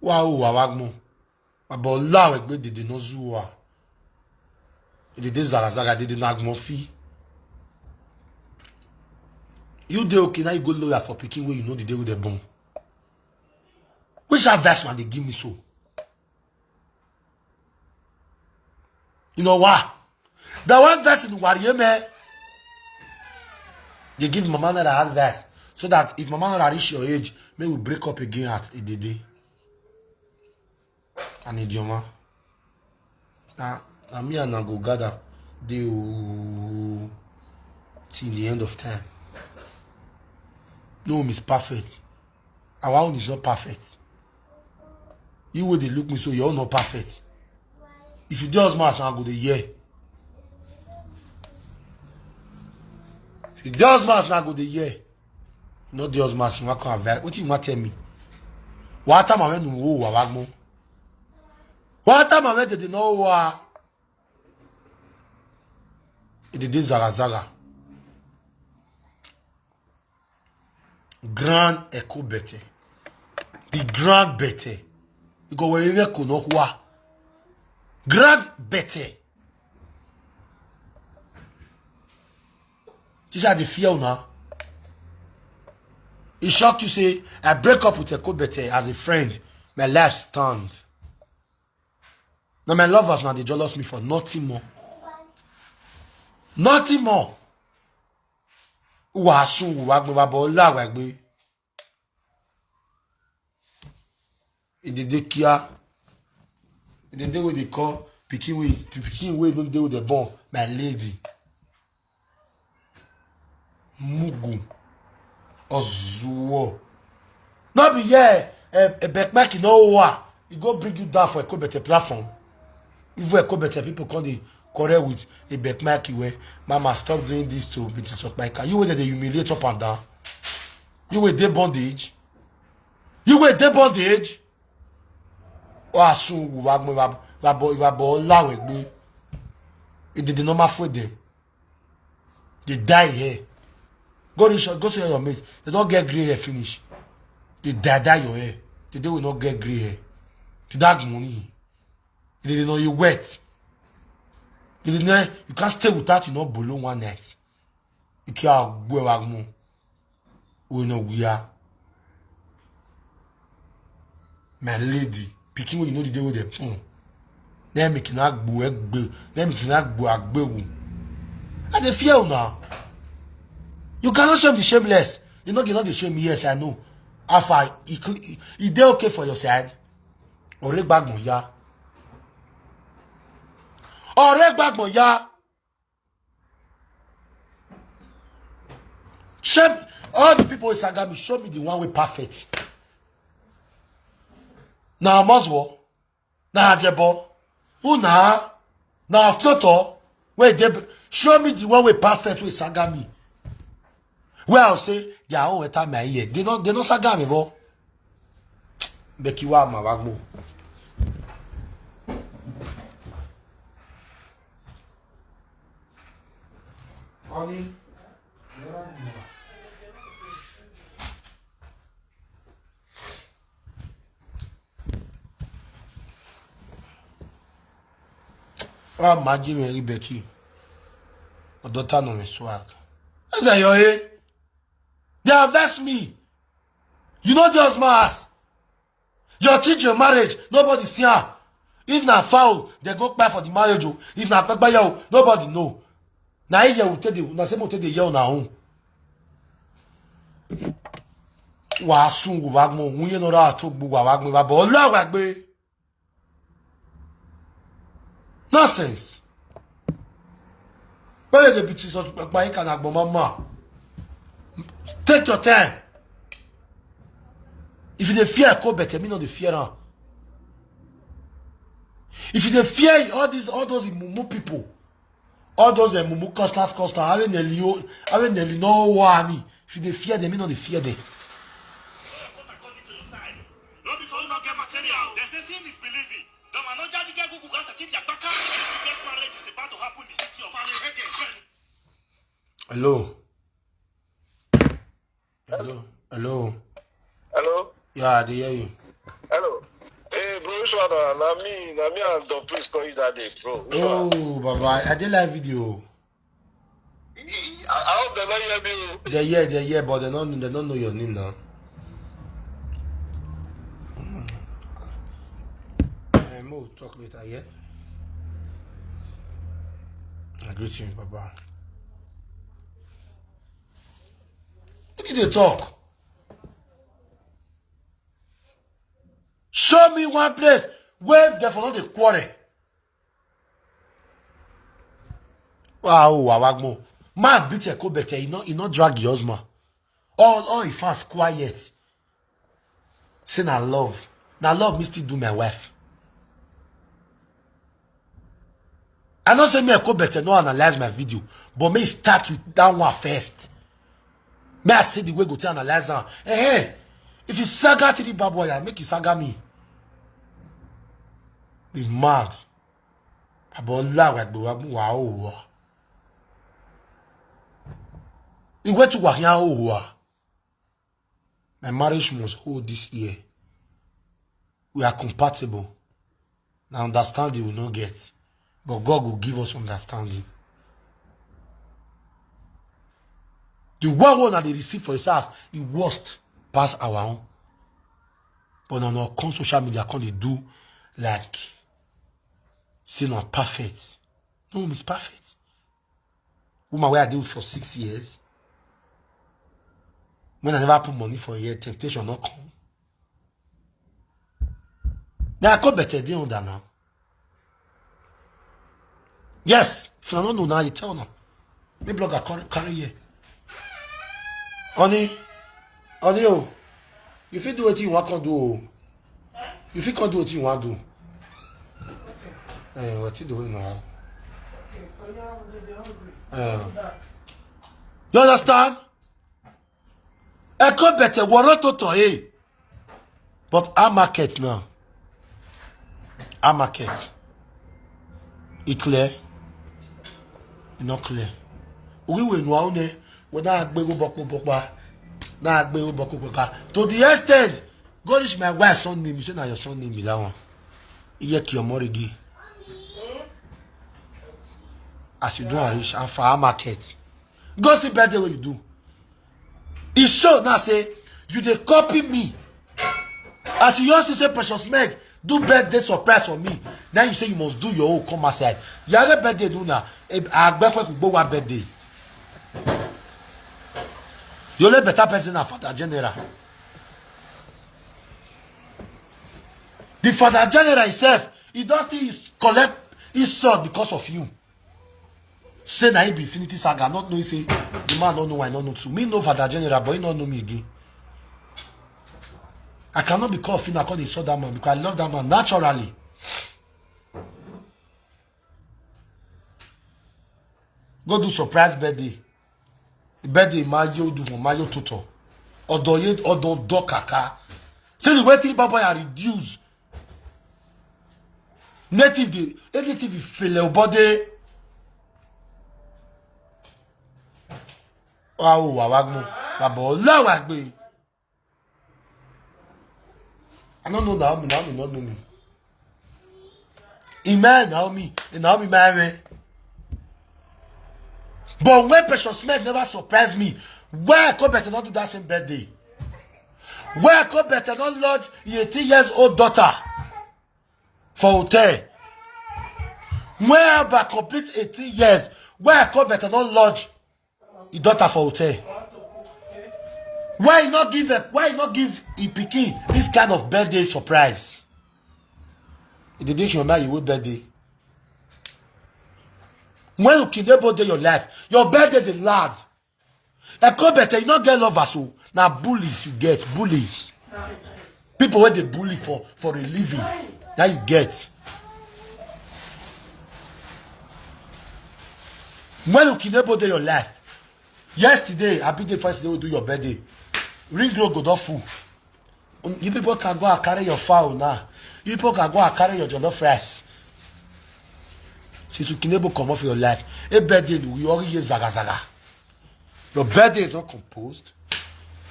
[SPEAKER 1] Wow, wawagmo. About law we did no Zua. It did Zarazaga did not fi. You dey okay now you go lawyer for picking where you know the day with the bone. Which advice man they give me so? You know what? The one verse in Warrior they give Mama another advice so that if Mama not reach your age, may we break up again at the day. An idioma. Now me and I go gather till the end of time. No, Miss Perfect. Our own is not perfect. You will they look me so you're not perfect. If you do as much, I go the year. If you do as much, I go the year. Not do as much, you want to have. What you want to tell me? What time I went to war, Wagmo? What time I went to know war? It did Zarazaga. Grand echo better. The grand better. You go where you could know what. Grand better. These are the fear now. It shocked you say, I break up with a co-better as a friend. My life stand. Now my lovers now they jealous me for nothing more. Nothing more. Wasu wagbe babola wagbe. In the day kia. In the day where they call picking way don't deal with the bone. My lady. Mugu. Ozuo. Not be yeah. A backback in all war. It go bring you down for a better platform. If we are better people come the correct with a backback where Mama stop doing this to be disrespectful. You were the humiliate up and down. You were the bondage. You were the bondage. Oh, soon wabo lawe gbe. It did the normal for them. They die here. Go see your mate. They don't get gray hair finish. They die your hair. They will not get gray hair. To that money. They didn't know you wet. They didn't know you can't stay without you not below one night. You can't go wagmo. We know we are. My lady, picking when you know the day with them. Then making that boo egg. Then making that boo egg. And they fear now. You cannot shame the shameless. You know the shame. Yes, I know. After is they okay for your side? Or red bag moya. Or red bag moya. Shame all the people in Sagami. Show me the one way perfect. Now Moswo. Now Ajebo. Who now? Now Floto. Wait, show me the one way perfect with Sagami. Well, say they are all time my ear. They not Sagami, bo. Bekiwa ma wagmo. Honey, oh, imagine me, Becky. My daughter no me swag. That's a yo. They invest me. You know just mass. Your teacher marriage, nobody see her. If na foul, they go buy for the marriage. If na pekba yo, nobody know. Na iye will tell the na same will tell the yo na home. Wa sungu wagmo, unye no ra to gbu wa wagmo wa bo la wagbe. Nonsense. Where the bitches of pekba can agbon mama. Take your time. If you dey fear go better, me not the fear now. If you dey fear all those mumu people, all those mumu customers, I will no one. If you dey fear them, me not the fear them.
[SPEAKER 2] Not before you not get material. There's this thing is believing. The man not judge get Google gas to tip your back. The biggest marriage is about to happen in the city of Allen.
[SPEAKER 1] Hello. Hello.
[SPEAKER 3] Hello.
[SPEAKER 1] Yeah, I hear you.
[SPEAKER 3] Hello. Hey, bro, which one? Na me and the priest call you that day, bro.
[SPEAKER 1] Oh, Baba, I did live video.
[SPEAKER 3] I hope they don't hear me.
[SPEAKER 1] They hear, but they don't know your name now. We'll talk later, yeah? I greet you, Baba. What did they talk? Show me one place where they follow the quarrel. Wow, man beat a better, he not drag yours, man. All he fast quiet. Say na love. Now love me still do my wife. I don't say me I better no analyze my video, but me start with that one first. May I say the way go to analyze now. Hey, if you saga to the bad boy, make you saga me. Be mad. About wow. You went to Wahia. My marriage must hold this year. We are compatible. Now understanding we not get. But God will give us understanding. The one that they receive for his house, it worst past our own. But on our social media, can they do like say not perfect? No, it's perfect. Woman, where I do for 6 years. When I never put money for a year, temptation not come. Now I got better deal on that now. Yes, if you don't know now, you tell them. Maybe blogger carry here. Honey, oh, you fit do what you want to do. You fit can do what you want to do. What you doing now? You understand? I could better worry to but our market now. Our market. It clear? It not clear. We will know when I go to the extent God is my wife's son name. You say now your son name be that one. Iyeki Omorigi. As you do a reach and for our market. Go see better what you do. It show now say you dey copy me. As you used to say Precious Meg, do birthday surprise for me. Now you say you must do your own come aside. You have a birthday do now. I could go one birthday. You only better person than Father General. The Father General himself, he does still collect his sword because of you. Say na he be Infinity Saga, not know he say the man don't know why not know too. Me know Father General, but he don't know me again. I cannot be called Fina because he saw that man because I love that man naturally. Go do surprise birthday. Birthday Mayo do Mayo Toto. Odoye Odon do kaka. Say the way till Baba are reduced. Native feel body. Wow, wagmo. Baba Allah wagbe. I don't know Naomi don't know me. Iman Naomi marry. But when Precious Meg never surprised me, why I could better not do that same birthday? Why I could better not lodge 18 years old daughter for hotel? Where I complete 18 years, why I could better not lodge the daughter for hotel? Why not give Ipiki this kind of birthday surprise? The day you remember your birthday. When you kidnap your life, your birthday the lad. Eko better, you not get lovers, so now bullies you get, bullies. People where they bully for a living, now you get. When you can able do your life. Yesterday, I be the first day we do your birthday. Ring road go down full. You people can go and carry your fowl now. You people can go and carry your jollof rice. Since you can able come off your life, a birthday we already use zaga zaga. Your birthday is not composed.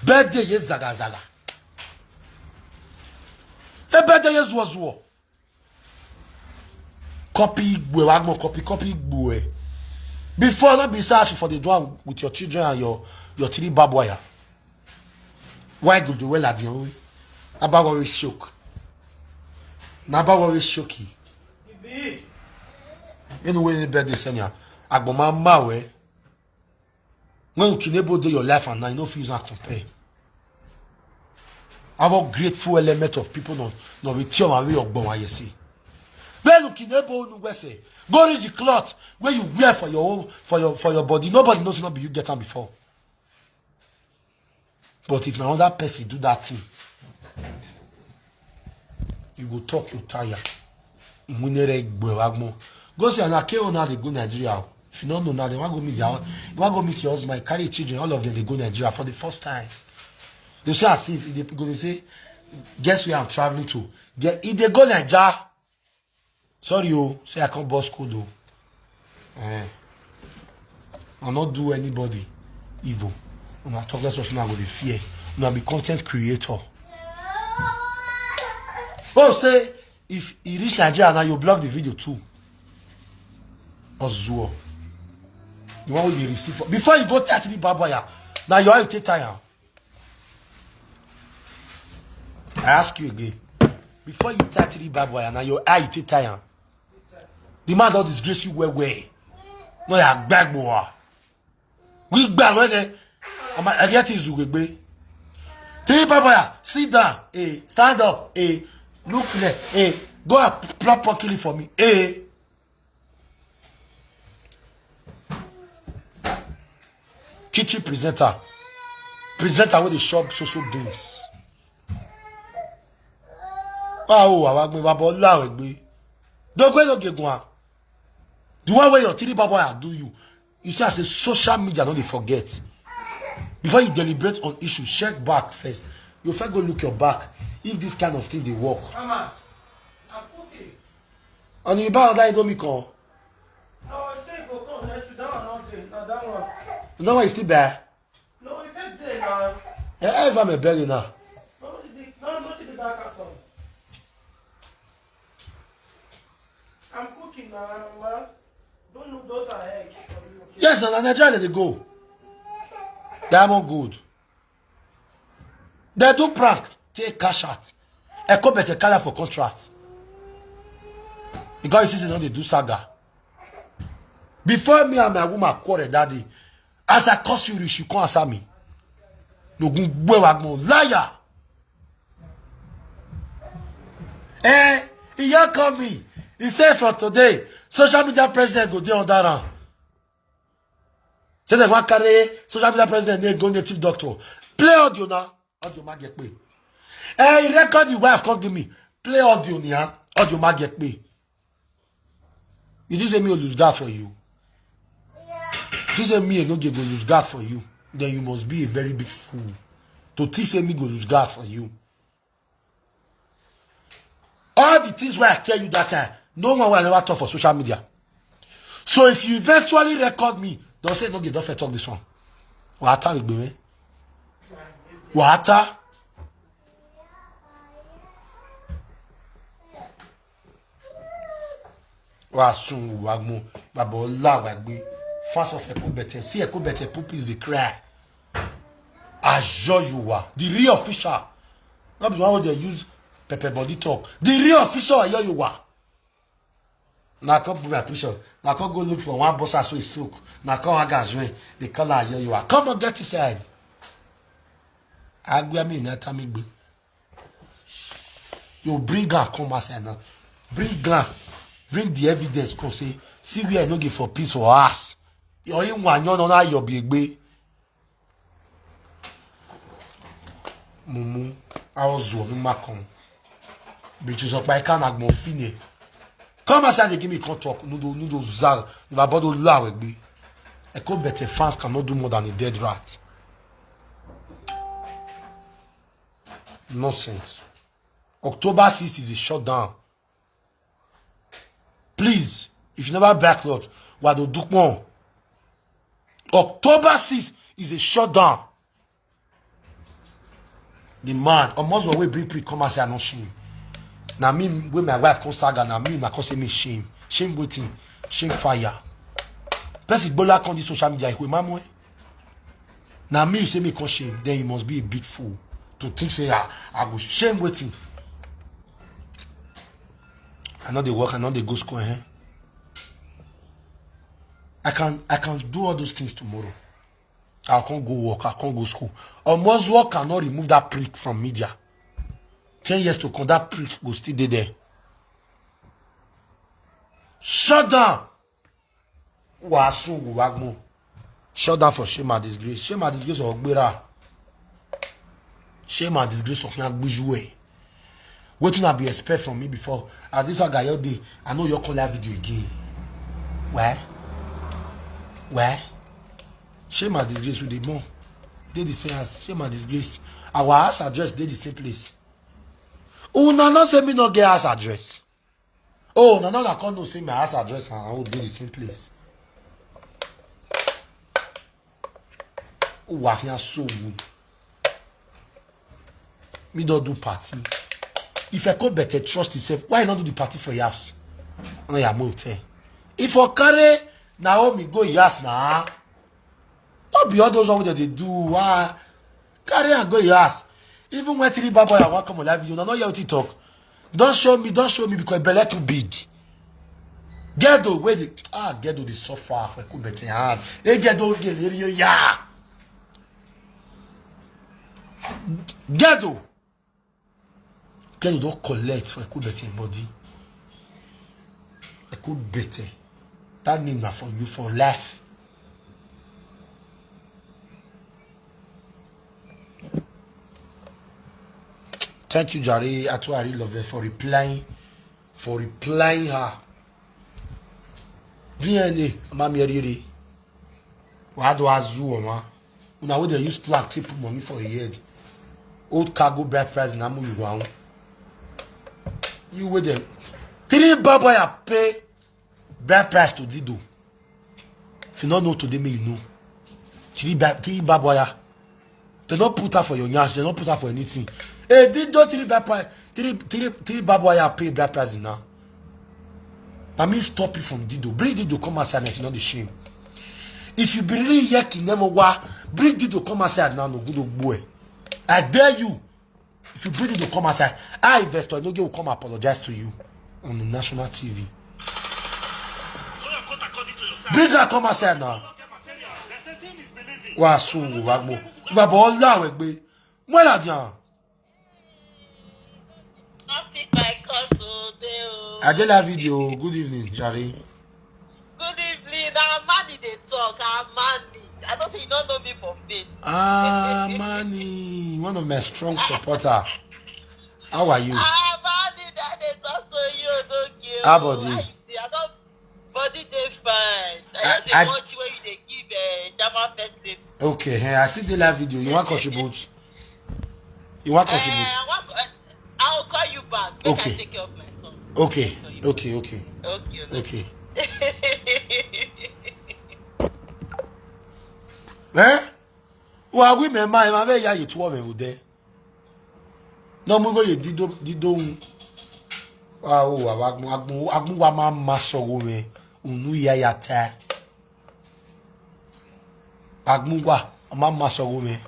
[SPEAKER 1] Birthday is zaga zaga. A birthday is was. Copy boy. Before not be searching for the door with your children and your three barbed wire. Why go the well at the way? Naba worry shock. Naba worry shocky. You know when you birthday senior, Agboma mawe. When you can able do your life and now you know feel and compare. Have a grateful element of people no return away of Gboma you see. When you can able no say go read the cloth where you wear for your own for your body. Nobody knows not be you get them before. But if another person do that thing, you go talk you tire. Go say and I now they go Nigeria. If you don't know now, they want to go meet your husband, carry children, all of them they go Nigeria for the first time. They say since they go they say, guess where I'm traveling to? If they go Nigeria, sorry you say I can't boss school though. I'll not do anybody evil. When I talk less of now with the fear. When I be content creator. Oh say if he reach Nigeria now you block the video too. Ozuo. The one with the receive for. Before you go 30 babaya, now you are take time. I ask you again. Before you 30 babaya, now you are take time. The man don't disgrace you well. No, you bag more. We bag when I get his ugbe. 3 babaya, sit down, stand up, look there, go and plop pocket for me, Kitchen presenter with the shop social base. Oh, I want me babo law egbe. Don't go no get one. The one where your three babo do you. You see, as a social media, don't they forget. Before you deliberate on issues, check back first. You first go look your back. If this kind of thing they work.
[SPEAKER 4] Mama, I'm okay.
[SPEAKER 1] And you buy that don't make on.
[SPEAKER 4] No, I say go come next to that one all day. Now that one.
[SPEAKER 1] No one is still there.
[SPEAKER 4] No, if it's there now.
[SPEAKER 1] Ever me belly now.
[SPEAKER 4] No, not in the dark at all. I'm cooking now, Mama. Don't look those are eggs. Okay?
[SPEAKER 1] Yes, and Nigeria they go. Diamond good. They do prank. Take cash out. Eko better color for contract. Because you see, they do saga. Before me and my woman quarrel that day, as I curse you, she can't answer me. No good liar. He can't call me. He said from today, social media president go there on that round. Say they want carry social media president, they go native doctor. Play audio now. Audio ma get paid. He record the wife come give me. Play audio now. Audio ma get paid. You didn't say me will lose that for you. You say me no get go lose God for you. Then you must be a very big fool. To teach say me go lose God for you. All the things where I tell you that time, no one will ever talk for social media. So if you eventually record me, don't say no get don't talk this one. What will be me? What? Wasun wagmo babo la wagbe fast of Eko better. See Eko better puppies they cry. Ajose you are the real official. Not the one they use pepper body talk. The real official Ajose you are. Now come put my picture. Now come go look for one boss as we soak. Now come agajwe the color Ajose you are. Come on get inside. Agwe me na tamigbe. You bring her come outside now. Bring her. Bring the evidence. Come say, see where I no give for peace for us. You ain't one. You know now you be. Mumu, I was one, no macon. British up by can agbon fine. Come as they give me talk, no zar, if I bottle law with me. I could better fans cannot do more than a dead rat. Nonsense. October 6th is a shutdown. Please, if you never backlot, what do do more? October 6th is a shutdown. The man, almost always bring pre-come and say no shame. Now me, when my wife come saga, now me, I can say me shame. Shame waiting, shame fire. Person bola on the social media, now me, you say me can shame, then you must be a big fool to think say I go shame waiting. I know they work, I know they go school. I can do all those things tomorrow. I can't go work, I can't go school. Almost work cannot remove that prick from media. 10 years to come, that prick will still be there. Shut down. Shut down for shame and disgrace. Shame and disgrace of Ogbera. Shame and disgrace of Nyagbujuwe. What do I be expect from me before? As this guy your day, I know you're calling that video again. Where? Shame and disgrace with the more. They the same as shame and disgrace. Our house address they the same place. Oh, no, say me not get house address. Oh, no, I can't no say my house address and I will be the same place. Oh, I hear so good. Me don't do party. If I could better trust yourself, why not do the party for your house? No, you more tell. If I carry Naomi go yes now. Not be all those ones that they do. Carry and go yes. Even when 3 bad boy I want come on live video, no hear what he talk. Don't show me because belly too big. Ghetto where the ghetto the suffer for could better hand. Hey ghetto yeah. Ghetto don't collect for a could better body. A could better. That name now for you for life. Thank you, Jare. I really love her for replying her. DNA, Mami Riri. Why do I zoom, man? Now when they use plug to put money for a year. Old cargo bread price in Amu you want. You with them. 3 baba I pay bread price to Dido. If you don't know today, me you know. 3 baba. They don't put her for your nyash, they don't put her for anything. Hey, Dido 3 baba I pay bread price now. I mean stop you from Dido. Bring Dido come outside if you're not the shame. If you believe iyeki never wa, bring Dido come outside now, no good boy. I dare you. If you bring Dido come outside, I investor Enogie will come apologize to you on the national TV. Bring her come outside now. Wa sungu wagmo. Va bola wegbe. Moi la dian. I did that video. Good evening, Jare.
[SPEAKER 5] Good evening. I'm Manny they talk. I'm Manny. I don't think you don't know me from face.
[SPEAKER 1] Manny, one of my strong supporter. How are you?
[SPEAKER 5] Manny, that is also you, don't you?
[SPEAKER 1] How body?
[SPEAKER 5] I don't body they fine. I just watch when you they give German person.
[SPEAKER 1] Okay, I see the live video. You want to contribute?
[SPEAKER 5] I'll call you back.
[SPEAKER 1] Okay.
[SPEAKER 5] I take care of my son.
[SPEAKER 1] Okay. Well, we may my very young to woman there. No more you did. Agmu mama so me unu ya yata. Agmu mama so me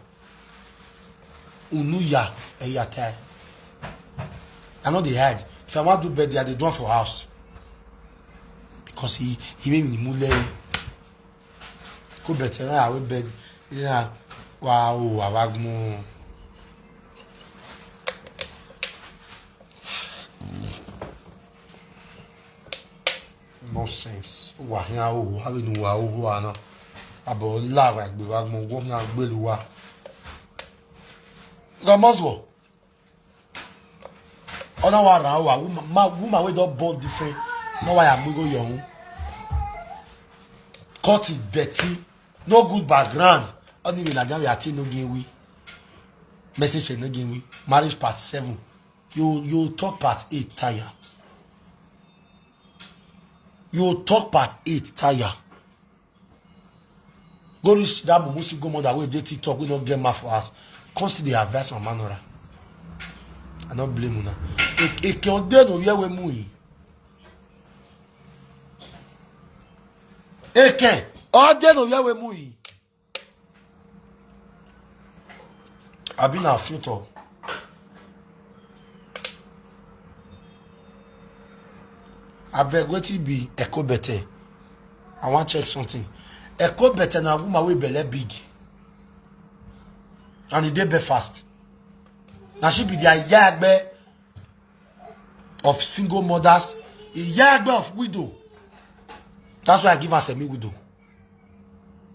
[SPEAKER 1] unu ya yata. I know they had. If I want to do bed, they do it for house. Because he made me mule. Could better I will bed. Yeah. Wow, Awagmo. Nonsense. Wahia o, having wa o ana. Abo la like be Wagmo, go na gbeluwa. Gamoswo. Other one around woman we don't born different. No why I'm go young. Cut it dirty. No good background. Only like that we are no gain we. Message no gain we. Marriage part 7. You talk part 8 tire. You talk part 8 tire. Go reach that Musi go mother way they TikTok we don't get math for us. Consider the advice my manora. I don't blame you now. It can do no year we mui. Eke all day no year we mui. I've been a filter. I beg what it be echo better. I want to check something. Echo better na woman we belly big. And the day be fast. Now she be the iyagbe of single mothers, iyagbe of widow. That's why I give her semi-widow.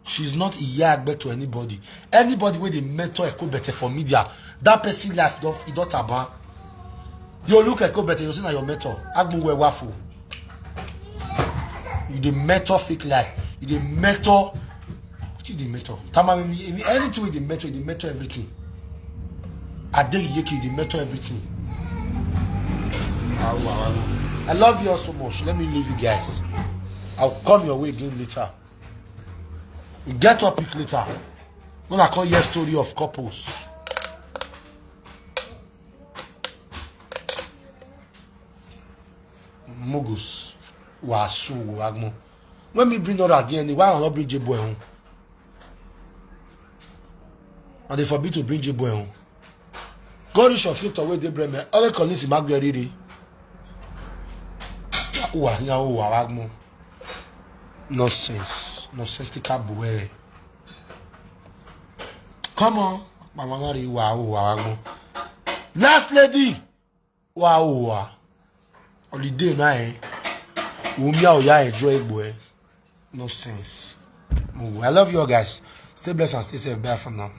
[SPEAKER 1] She's not iyagbe to anybody. Anybody where they mentor echo better for media, that person life don't about. You look echo better, you see na your mentor. Agmu we waffle. You the mentor fake life. You the mentor. What you the mentor? Anything with the mentor, you the mentor everything. Iyeki, you the mentor everything. I love you all so much. Let me leave you guys. I'll come your way again later. We get topic later. When I call your story of couples. Mogus. Wasu wagmo. When me bring other DNA, why I not bring J-boy home? And they forbid to bring J-boy home. God is your filter away they bring me. All calling him Magrieri. Wagmo. Nonsense. Nonsensical boy. Come on. Wow. Last lady. Wow. Holiday now, eh? Enjoy boy. No sense. I love you all guys. Stay blessed and stay safe. Bye for now.